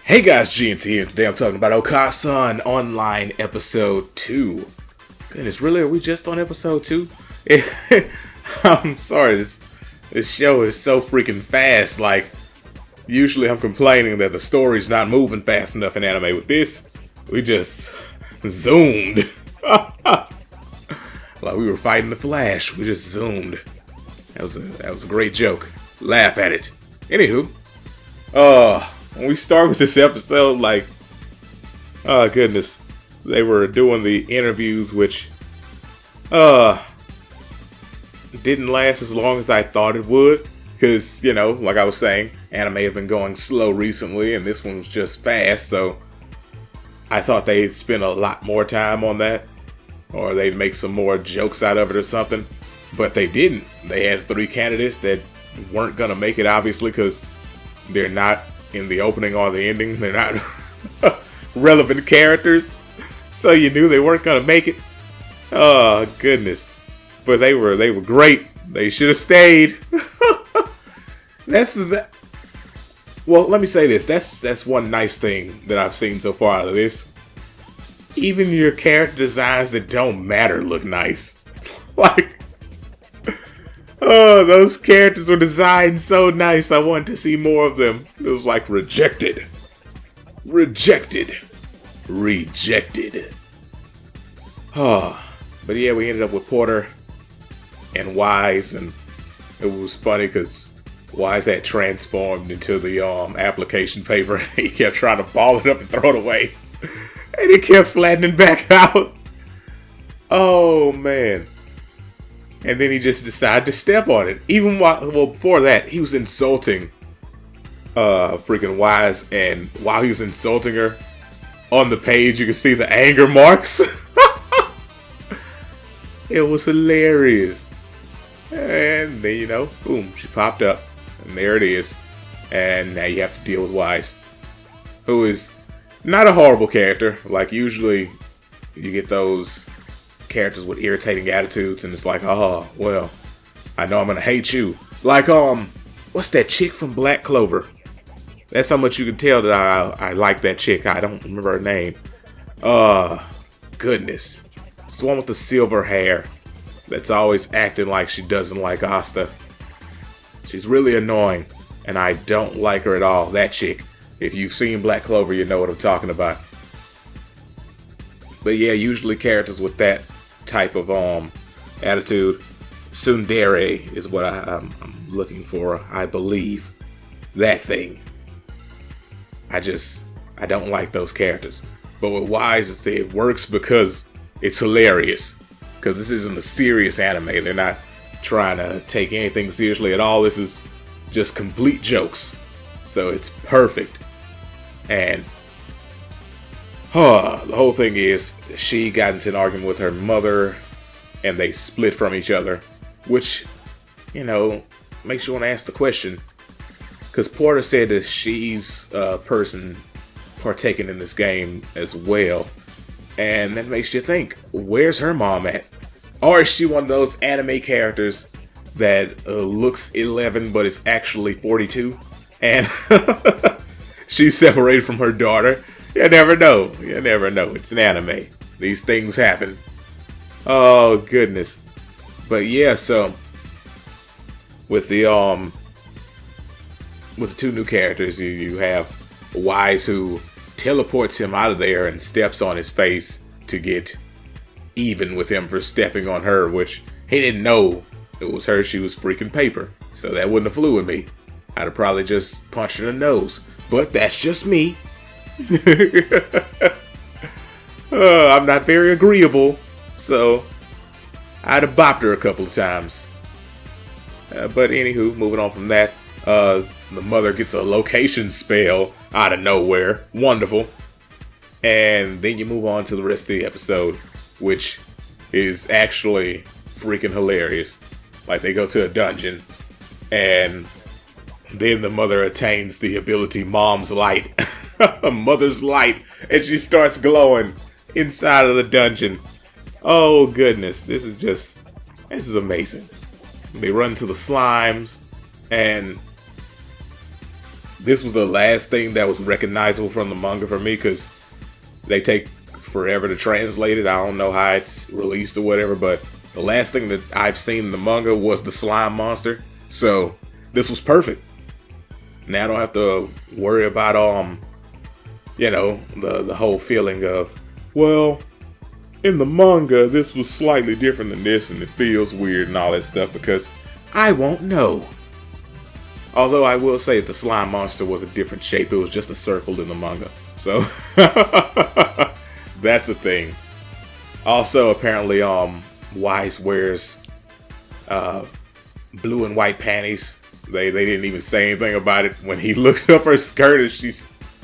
Hey guys, GNT here. Today I'm talking about Okaa-san Online Episode 2. Goodness, really? Are we just on Episode 2? I'm sorry, this show is so freaking fast. Like, usually I'm complaining that the story's not moving fast enough in anime. With this, we just zoomed. Like we were fighting the Flash, we just zoomed. That was a great joke. Laugh at it. Anywho, when we start with this episode, like, oh goodness, they were doing the interviews, which didn't last as long as I thought it would, because, you know, like I was saying, anime have been going slow recently, and this one was just fast, so I thought they'd spend a lot more time on that, or they'd make some more jokes out of it or something, but they didn't. They had 3 candidates that weren't gonna make it, obviously, because they're not in the opening or the ending. They're not relevant characters, so you knew they weren't gonna make it. Oh goodness, but they were great. They should have stayed. Well, let me say this. That's one nice thing that I've seen so far out of this. Even your character designs that don't matter look nice. Like, oh, those characters were designed so nice. I wanted to see more of them. It was like rejected. Rejected. Rejected. Oh, but yeah, we ended up with Porter and Wise, and it was funny because Wise had transformed into the application paper. He kept trying to ball it up and throw it away. And it kept flattening back out. Oh, man. And then he just decided to step on it. Even before that, he was insulting freaking Wise. And while he was insulting her, on the page, you can see the anger marks. It was hilarious. And then, you know, boom, she popped up. And there it is. And now you have to deal with Wise, who is not a horrible character. Like, usually you get those characters with irritating attitudes, and it's like, oh, well, I know I'm gonna hate you. Like, what's that chick from Black Clover? That's how much you can tell that I like that chick. I don't remember her name. Goodness. It's the one with the silver hair that's always acting like she doesn't like Asta. She's really annoying, and I don't like her at all. That chick. If you've seen Black Clover, you know what I'm talking about. But yeah, usually characters with that type of attitude, tsundere is what I'm looking for, I believe. That thing. I don't like those characters. But with Wise, it works because it's hilarious. Because this isn't a serious anime. They're not trying to take anything seriously at all. This is just complete jokes. So it's perfect. And the whole thing is, she got into an argument with her mother, and they split from each other, which, you know, makes you want to ask the question, because Porter said that she's a person partaking in this game as well, and that makes you think, where's her mom at? Or is she one of those anime characters that looks 11 but is actually 42, and she's separated from her daughter? You never know. You never know. It's an anime. These things happen. Oh, goodness. But yeah, so with the 2 new characters, you have Wise, who teleports him out of there and steps on his face to get even with him for stepping on her, which he didn't know it was her. She was freaking paper. So that wouldn't have flew with me. I'd have probably just punched her in the nose. But that's just me. I'm not very agreeable, so I'd have bopped her a couple of times. But anywho, moving on from that, the mother gets a location spell out of nowhere. Wonderful. And then you move on to the rest of the episode, which is actually freaking hilarious. Like, they go to a dungeon, and then the mother attains the ability Mom's Light. Mother's Light, and she starts glowing inside of the dungeon. Oh goodness, this is amazing. They run to the slimes, and This was the last thing that was recognizable from the manga for me, because they take forever to translate it. I don't know how it's released or whatever, but the last thing that I've seen in the manga was the slime monster. So this was perfect. Now I don't have to worry about the whole feeling of, well, in the manga this was slightly different than this and it feels weird and all that stuff, because I won't know. Although I will say that the slime monster was a different shape. It was just a circle in the manga. So that's a thing. Also, apparently, Wise wears blue and white panties. They didn't even say anything about it. When he looked up her skirt and she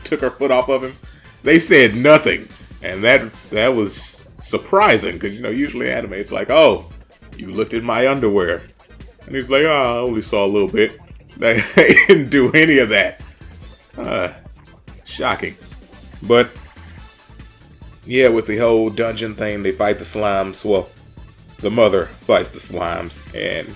took her foot off of him, they said nothing. And that was surprising, because, usually anime, it's like, oh, you looked at my underwear. And he's like, oh, I only saw a little bit. They didn't do any of that. Shocking. But yeah, with the whole dungeon thing, they fight the slimes. Well, the mother fights the slimes, and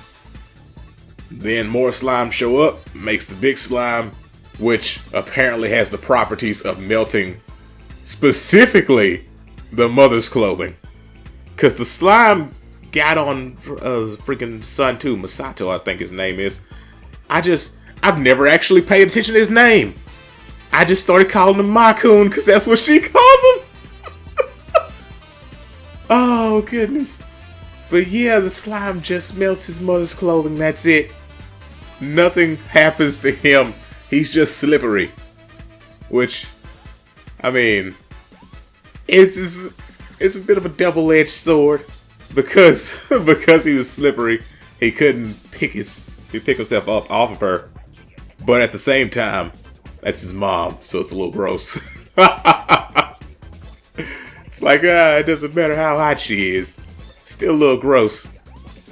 then more slimes show up, makes the big slime, which apparently has the properties of melting specifically the mother's clothing. Because the slime got on freaking son too, Masato, I think his name is. I've never actually paid attention to his name. I just started calling him Makun because that's what she calls him. Oh, goodness. But yeah, the slime just melts his mother's clothing. That's it. Nothing happens to him. He's just slippery. Which, I mean, it's a bit of a double-edged sword. Because he was slippery, he couldn't pick himself up off of her. But at the same time, that's his mom, so it's a little gross. It's like, it doesn't matter how hot she is. Still a little gross.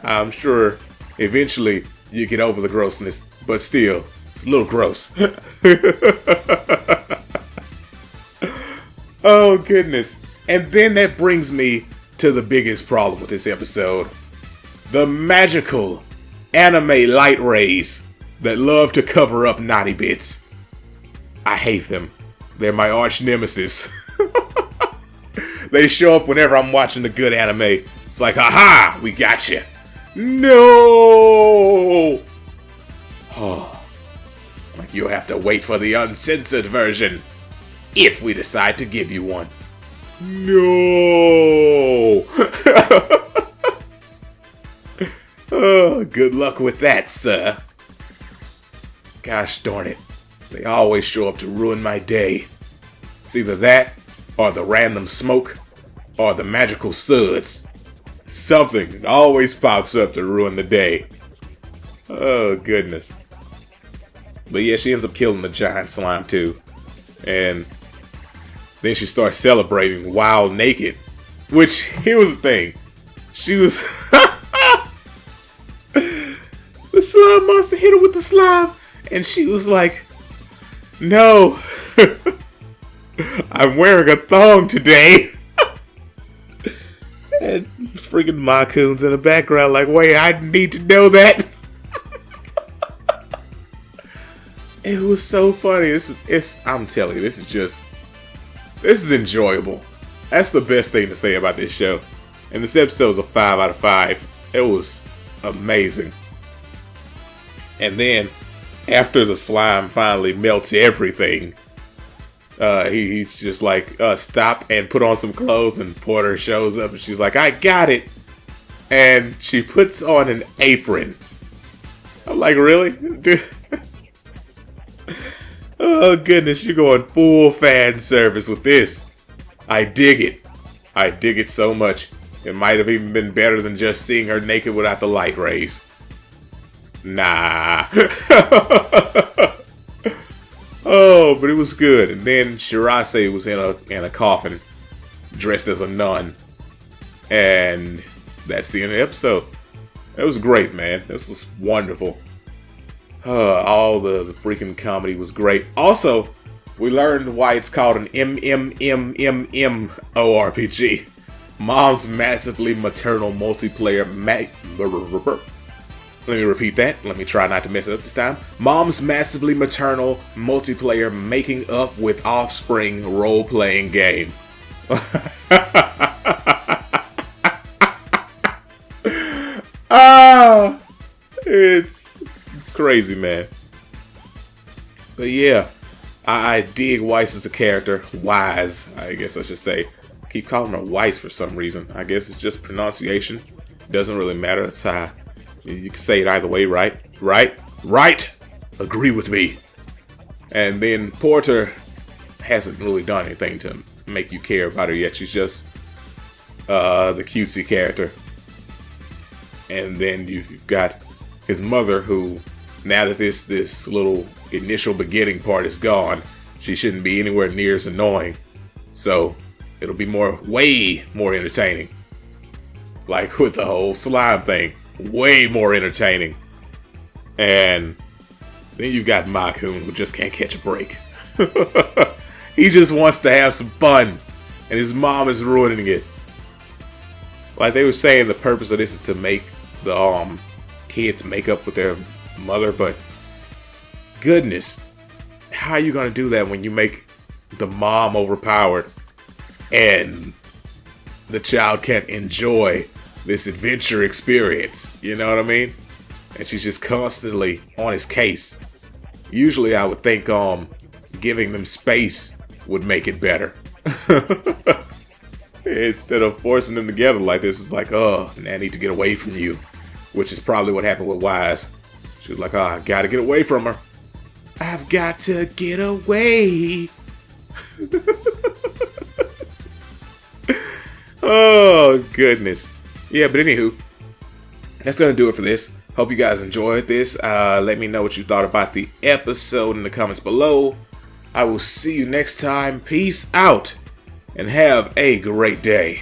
I'm sure eventually you get over the grossness, but still, it's a little gross. Oh, goodness. And then that brings me to the biggest problem with this episode. The magical anime light rays that love to cover up naughty bits. I hate them. They're my arch nemesis. They show up whenever I'm watching a good anime. It's like, aha, we got you. No! Oh, like you'll have to wait for the uncensored version if we decide to give you one. No! Oh, good luck with that, sir. Gosh darn it. They always show up to ruin my day. It's either that, or the random smoke, or the magical suds. Something always pops up to ruin the day. Oh, goodness. But yeah, she ends up killing the giant slime too. And then she starts celebrating while naked. Which, here was the thing. She was... The slime monster hit her with the slime. And she was like, no. I'm wearing a thong today. And freaking Makun's in the background like, wait, I need to know that. It was so funny. I'm telling you, this is enjoyable. That's the best thing to say about this show. And this episode was a 5 out of 5. It was amazing. And then, after the slime finally melts everything, he's just like, stop and put on some clothes, and Porter shows up and she's like, I got it. And she puts on an apron. I'm like, really? Dude. Oh goodness, you're going full fan service with this. I dig it. I dig it so much. It might have even been better than just seeing her naked without the light rays. Nah. Oh, but it was good. And then Shirase was in a coffin, dressed as a nun. And that's the end of the episode. It was great, man. This was wonderful. All the freaking comedy was great. Also, we learned why it's called an MMMMMORPG. Mom's massively maternal multiplayer Let me repeat that. Let me try not to mess it up this time. Mom's massively maternal multiplayer making up with offspring role-playing game. Ah, it's crazy, man. But yeah, I dig Weiss as a character. Wise, I guess I should say. Keep calling her Weiss for some reason. I guess it's just pronunciation. Doesn't really matter. It's how you can say it either way, right? Right? Agree with me. And then Porter hasn't really done anything to make you care about her yet. She's just the cutesy character. And then you've got his mother, who, now that this little initial beginning part is gone, she shouldn't be anywhere near as annoying. So it'll be way more entertaining. Like with the whole slime thing, way more entertaining. And then you've got Ma-kun, who just can't catch a break. He just wants to have some fun, and his mom is ruining it. Like they were saying, the purpose of this is to make the kids make up with their mother, but goodness, how are you gonna do that when you make the mom overpowered and the child can't enjoy this adventure experience? You know what I mean? And she's just constantly on his case. Usually I would think giving them space would make it better. Instead of forcing them together like this, it's like, oh, I need to get away from you. Which is probably what happened with Wise. She was like, oh, I gotta get away from her. I've got to get away. Oh, goodness. Yeah, but anywho, that's gonna do it for this. Hope you guys enjoyed this. Let me know what you thought about the episode in the comments below. I will see you next time. Peace out, and have a great day.